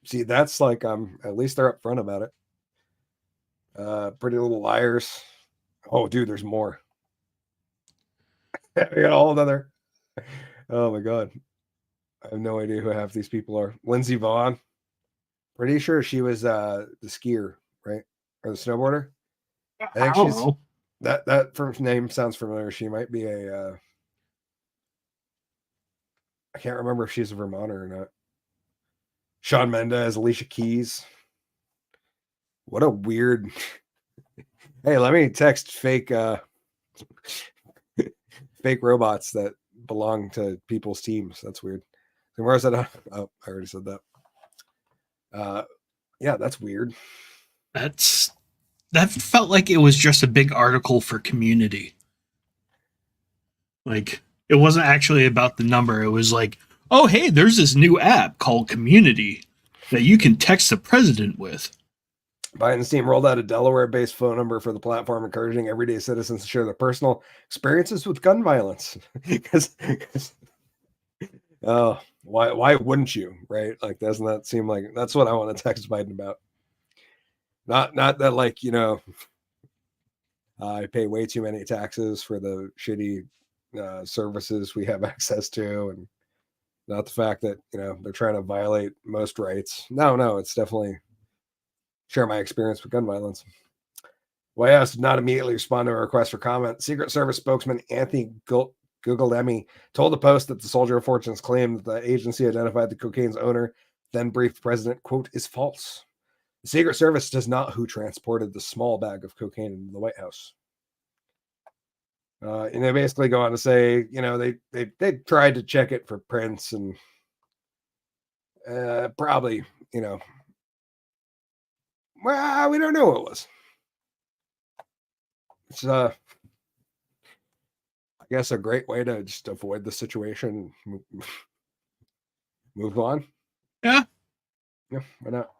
See, that's like at least they're upfront about it. Pretty Little Liars. Oh, dude, there's more. We got a whole other. Oh my god. I have no idea who half these people are. Lindsey Vaughn. Pretty sure she was the skier, right? Or the snowboarder. I think she's know. that first name sounds familiar. She might be a I can't remember if she's a Vermonter or not. Shawn Mendes, Alicia Keys. What a weird. Hey, let me text fake fake robots that belong to people's teams. That's weird. And where is that? Oh, I already said that. Yeah, that's weird. That felt like it was just a big article for Community. Like, it wasn't actually about the number. It was like, oh, hey, there's this new app called Community that you can text the president with. Biden's team rolled out a Delaware-based phone number for the platform, encouraging everyday citizens to share their personal experiences with gun violence. Because, oh, why wouldn't you, right? Like, doesn't that seem like that's what I want to text Biden about? Not that, like, you know, I pay way too many taxes for the shitty services we have access to, and not the fact that, you know, they're trying to violate most rights. No, it's definitely share my experience with gun violence. White House did not immediately respond to a request for comment. Secret Service spokesman Anthony Guglielmi told the Post that the Soldier of Fortune's claim that the agency identified the cocaine's owner, then briefed the president, quote, is false. The Secret Service does not who transported the small bag of cocaine into the White House. And they basically go on to say, you know, they tried to check it for prints and probably, you know, well, we don't know what it was. It's I guess a great way to just avoid the situation and move on. Yeah, why not?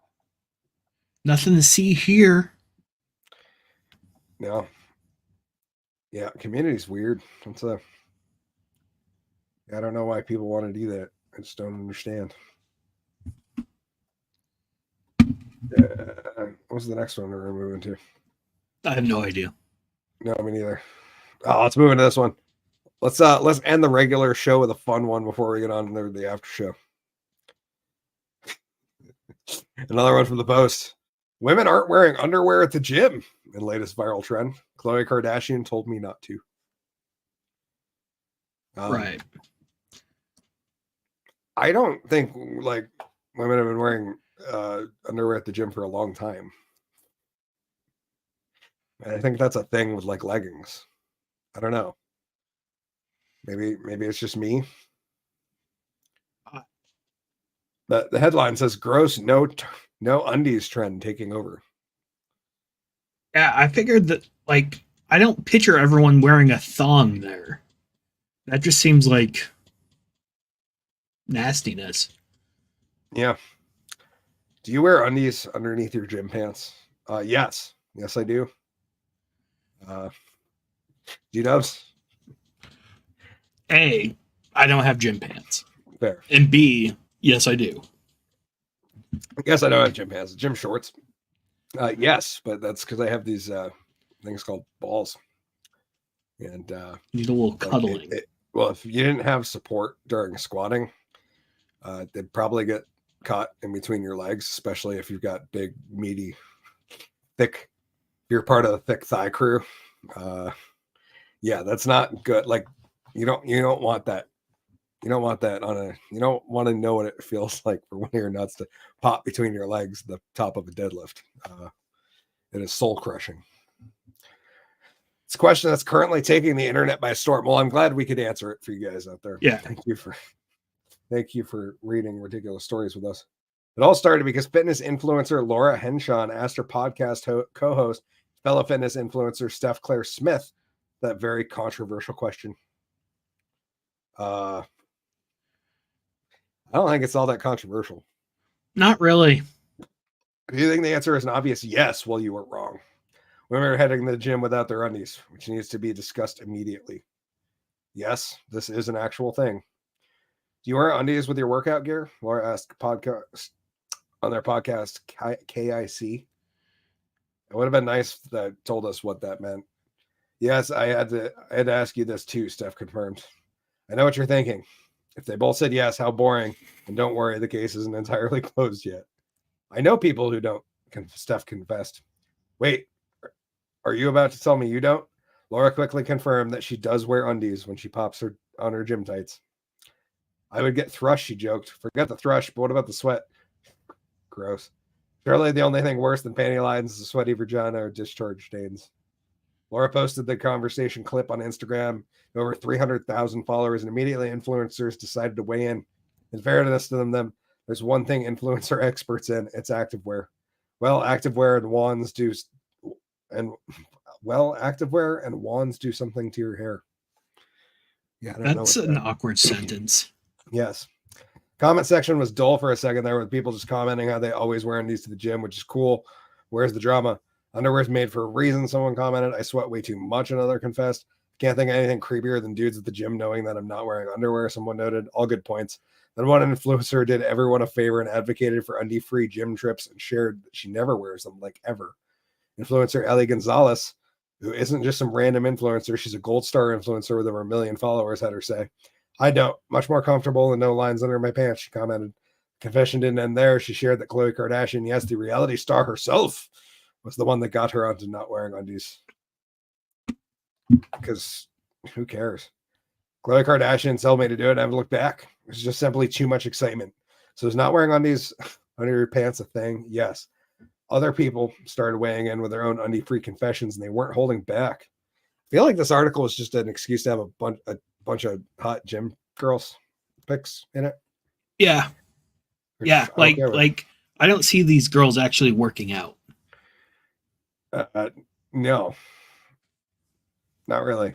Nothing to see here. No. Yeah, Community's weird. It's I don't know why people want to do that. I just don't understand. What's the next one we're moving to? I have no idea. No, me neither. Oh, let's move into this one. Let's end the regular show with a fun one before we get on to the after show. Another one from the Post. Women aren't wearing underwear at the gym. The latest viral trend. Khloe Kardashian told me not to. Right. I don't think like women have been wearing underwear at the gym for a long time. And I think that's a thing with like leggings. I don't know. Maybe it's just me. The headline says gross no undies trend taking over. Yeah, I figured that, like, I don't picture everyone wearing a thong there. That just seems like nastiness. Yeah. Do you wear undies underneath your gym pants? Yes, I do. G-dubs? A, I don't have gym pants. Fair. And B, yes, I do. I guess I don't have gym pants. Gym shorts. Yes, but that's because I have these things called balls. And need a little cuddling. Well, if you didn't have support during squatting, they'd probably get caught in between your legs, especially if you've got big, meaty, thick. You're part of the thick thigh crew. Yeah, that's not good. Like you don't want that You don't want that you don't want to know what it feels like for one of your nuts to pop between your legs, the top of a deadlift. It is soul crushing. It's a question that's currently taking the internet by storm. Well, I'm glad we could answer it for you guys out there. Yeah. Thank you for reading ridiculous stories with us. It all started because fitness influencer Laura Henshaw asked her podcast co-host, fellow fitness influencer Steph Claire Smith, that very controversial question. I don't think it's all that controversial. Not really. Do you think the answer is an obvious yes? Well, you were wrong. Women are heading to the gym without their undies, which needs to be discussed immediately. Yes, this is an actual thing. Do you wear undies with your workout gear? Laura asked podcast on their podcast KIC. It would have been nice if that told us what that meant. Yes, I had to ask you this too, Steph confirmed. I know what you're thinking. If they both said yes, how boring. And don't worry, the case isn't entirely closed yet. I know people who don't. Steph confessed. Wait, are you about to tell me you don't? Laura quickly confirmed that she does wear undies when she pops on her gym tights. I would get thrush, she joked. Forget the thrush, but what about the sweat? Gross. Surely the only thing worse than panty lines is a sweaty vagina or discharge stains. Laura posted the conversation clip on Instagram. Over 300,000 followers, and immediately influencers decided to weigh in. In fairness to them, there's one thing influencer experts in. It's activewear. Well, activewear and wands do something to your hair. Yeah, That's an awkward sentence. Yes. Comment section was dull for a second there with people just commenting how they always wear undies to the gym, which is cool. Where's the drama? Underwear is made for a reason, someone commented. I sweat way too much, another confessed. Can't think of anything creepier than dudes at the gym knowing that I'm not wearing underwear, someone noted. All good points. Then one influencer did everyone a favor and advocated for undie-free gym trips and shared that she never wears them, like ever. Influencer Ellie Gonzalez, who isn't just some random influencer, she's a gold star influencer with over 1 million followers, had her say, I don't. Much more comfortable and no lines under my pants, she commented. Confession didn't end there. She shared that Khloe Kardashian, yes, the reality star herself, was the one that got her onto not wearing undies. Because who cares? Khloe Kardashian told me to do it. I haven't looked back. It's just simply too much excitement. So is not wearing undies under your pants a thing? Yes. Other people started weighing in with their own undie-free confessions, and they weren't holding back. I feel like this article is just an excuse to have a bunch of hot gym girls pics in it. Yeah. Yeah, like I don't see these girls actually working out. No, not really.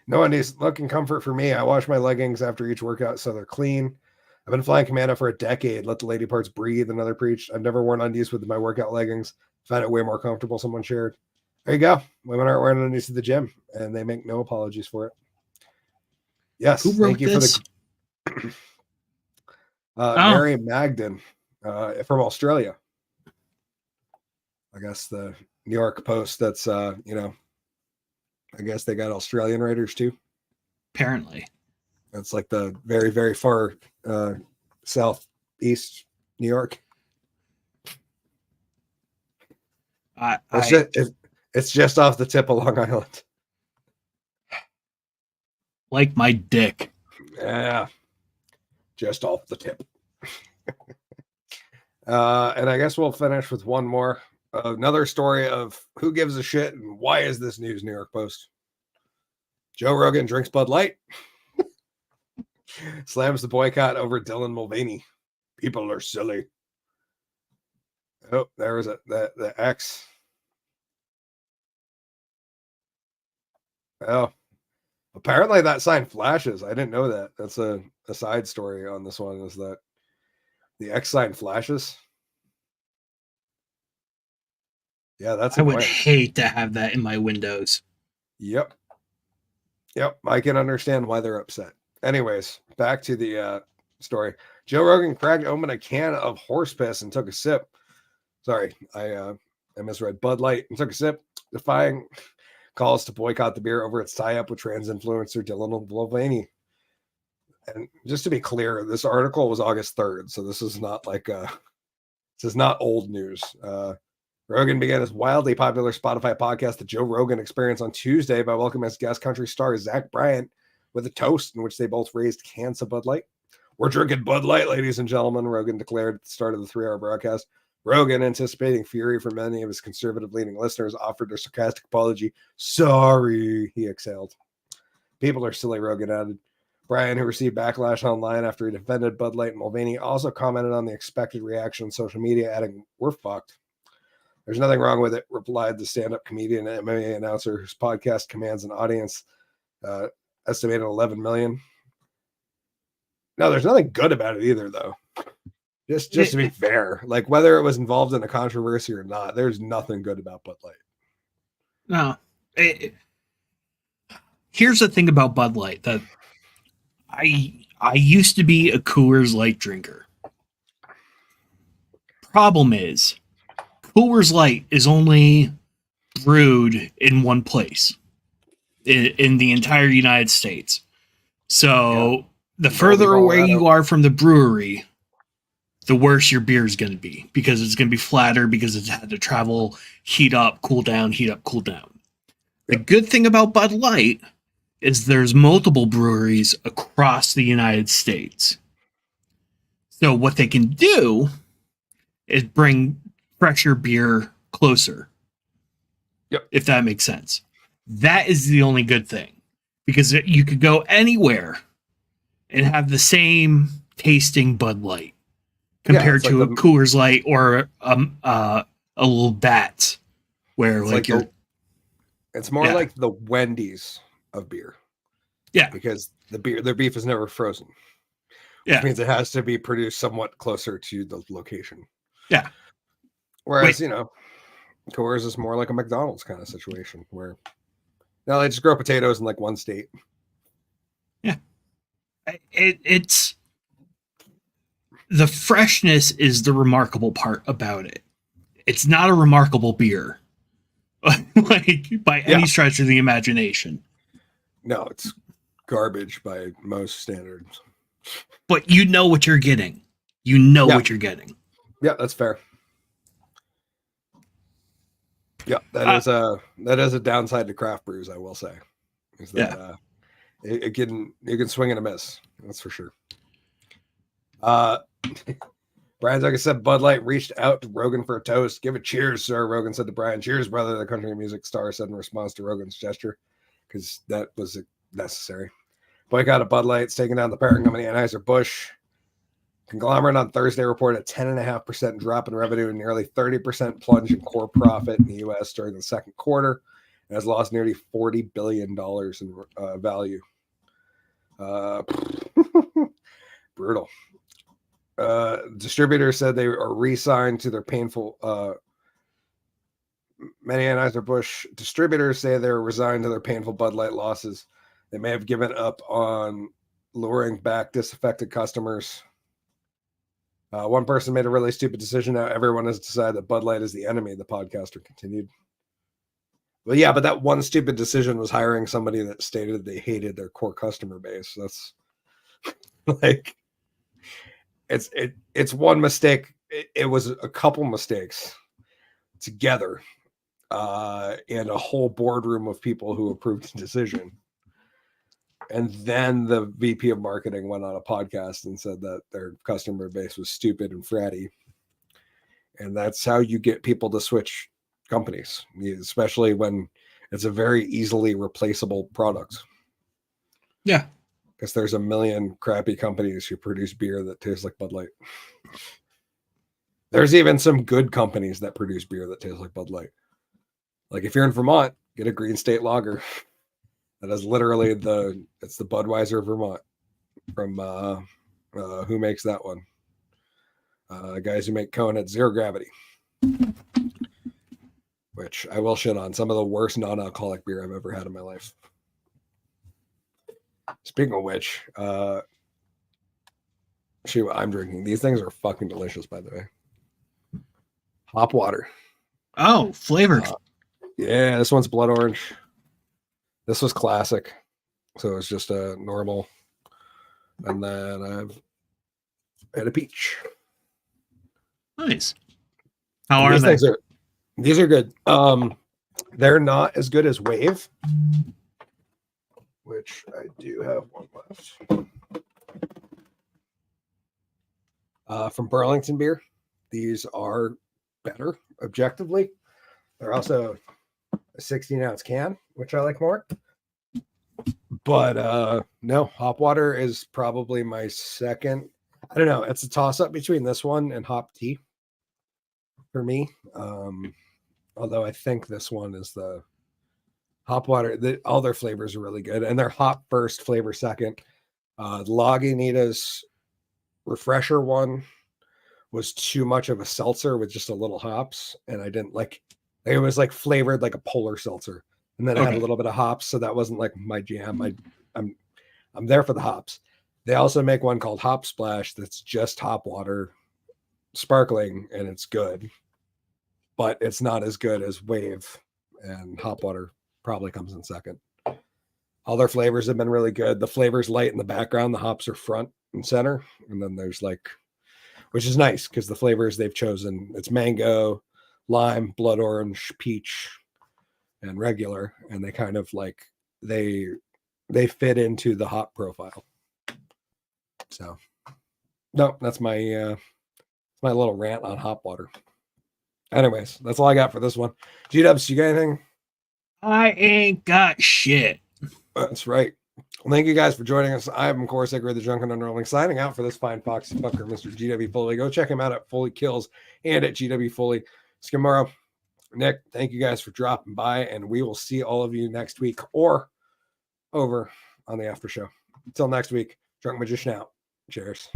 No undies. Look and comfort for me. I wash my leggings after each workout so they're clean. I've been flying commando for a decade. Let the lady parts breathe. Another preached. I've never worn undies with my workout leggings. Found it way more comfortable. Someone shared. There you go. Women aren't wearing undies to the gym, and they make no apologies for it. Yes. Who wrote this? Mary Magden from Australia. I guess the New York Post. That's I guess they got Australian writers too. Apparently, that's like the very, very far southeast New York. It's just off the tip of Long Island. Like my dick. Yeah, just off the tip. And I guess we'll finish with one more. Another story of who gives a shit and why is this news, New York Post. Joe Rogan drinks Bud Light. Slams the boycott over Dylan Mulvaney. People are silly. Oh, there was the X. Oh, apparently that sign flashes. I didn't know that. That's a side story on this one, is that the X sign flashes. Yeah, I would hate to have that in my windows. Yep. I can understand why they're upset. Anyways, back to the story. Joe Rogan cracked open a can of horse piss and took a sip. Sorry, I misread. Bud Light and took a sip, defying calls to boycott the beer over its tie-up with trans influencer Dylan Mulvaney. And just to be clear, this article was August 3rd, so this is not old news. Rogan began his wildly popular Spotify podcast, The Joe Rogan Experience, on Tuesday by welcoming his guest country star Zach Bryant, with a toast in which they both raised cans of Bud Light. "We're drinking Bud Light, ladies and gentlemen," Rogan declared at the start of the 3-hour broadcast. Rogan, anticipating fury from many of his conservative-leaning listeners, offered a sarcastic apology. "Sorry," he exhaled. "People are silly," Rogan added. Brian, who received backlash online after he defended Bud Light and Mulvaney, also commented on the expected reaction on social media, adding, "We're fucked." "There's nothing wrong with it," replied the stand-up comedian and MMA announcer whose podcast commands an audience estimated 11 million. No, there's nothing good about it either, though. Just to be fair, like whether it was involved in a controversy or not, there's nothing good about Bud Light. No. Here's the thing about Bud Light that I used to be a Coors Light drinker. Problem is, Coors Light is only brewed in one place in the entire United States. So the further away you are from the brewery, the worse your beer is going to be, because it's going to be flatter, because it's had to travel, heat up, cool down, heat up, cool down. The good thing about Bud Light is there's multiple breweries across the United States. So what they can do is bring fresher beer closer. Yep. If that makes sense. That is the only good thing, because you could go anywhere and have the same tasting Bud Light compared to a Coors Light or a little Bat, where it's more like the Wendy's of beer. Yeah, because their beef is never frozen. Which means it has to be produced somewhat closer to the location. Yeah. Whereas, Coors is more like a McDonald's kind of situation where now they just grow potatoes in like one state. Yeah. It's the freshness is the remarkable part about it. It's not a remarkable beer, like by any stretch of the imagination. No, it's garbage by most standards. But you know what you're getting. You know what you're getting. Yeah, that's fair. Yeah, that is a downside to craft brews, I will say. Is that you can swing and a miss. That's for sure. Brian Zucker said Bud Light reached out to Rogan for a toast. "Give a cheers, sir," Rogan said to Brian. "Cheers, brother," the country music star said in response to Rogan's gesture, because that was necessary. Boycott of Bud Light's taking down the parent company Anheuser-Busch. Conglomerate on Thursday reported a 10.5% drop in revenue and nearly 30% plunge in core profit in the U.S. during the second quarter, and has lost nearly $40 billion in value. Brutal. Distributors said they are re-signed to their painful. Many Anheuser-Busch distributors say they're resigned to their painful Bud Light losses. They may have given up on luring back disaffected customers. One person made a really stupid decision. Now everyone has decided that Bud Light is the enemy, the podcaster continued. Well, yeah, but that one stupid decision was hiring somebody that stated they hated their core customer base. That's like, it's one mistake. It was a couple mistakes together, and a whole boardroom of people who approved the decision. And then the VP of marketing went on a podcast and said that their customer base was stupid and fratty. And that's how you get people to switch companies, especially when it's a very easily replaceable product. Yeah. Because there's a million crappy companies who produce beer that tastes like Bud Light. There's even some good companies that produce beer that tastes like Bud Light. Like if you're in Vermont, get a Green State Lager. That is literally it's the Budweiser of Vermont from who makes that one? Guys who make Cone at Zero Gravity, which I will shit on. Some of the worst non-alcoholic beer I've ever had in my life. Speaking of which, see what I'm drinking. These things are fucking delicious, by the way. Hop water. Oh, flavored. Yeah, this one's blood orange. This was classic, so it's just a normal. And then I've had a peach. Nice. How are they? These are good. They're not as good as Wave, which I do have one left. From Burlington Beer. These are better objectively. They're also a 16-ounce can, which I like more. But no, hop water is probably my second. I don't know. It's a toss-up between this one and hop tea for me. Although I think this one is the hop water. All their flavors are really good, and they're hop first, flavor second. Lagunitas refresher one was too much of a seltzer with just a little hops, and I didn't like. It was like flavored like a polar seltzer, and then it had a little bit of hops, so that wasn't like my jam. I'm there for the hops. They also make one called Hop Splash that's just hop water, sparkling, and it's good, but it's not as good as Wave, and hop water probably comes in second. All their flavors have been really good. The flavor's light in the background, the hops are front and center, and then there's like, which is nice because the flavors they've chosen, it's mango, lime, blood orange, peach, and regular, and they kind of like they fit into the hop profile. So no, that's my my little rant on hop water. Anyways, that's all I got for this one. G-Dubs, you got anything? I ain't got shit. That's right. Well, thank you guys for joining us. I'm, of course, Hickory the Drunken Underwhelming, signing out for this fine foxy fucker, Mr. GW Foley. Go check him out at Foley Kills and at GW Foley. Skimaro, Nick, thank you guys for dropping by, and we will see all of you next week or over on the after show. Until next week, Drunk Magician out. Cheers.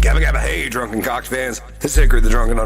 Gabba gabba, hey, drunken cock fans. It's Hickory the Drunken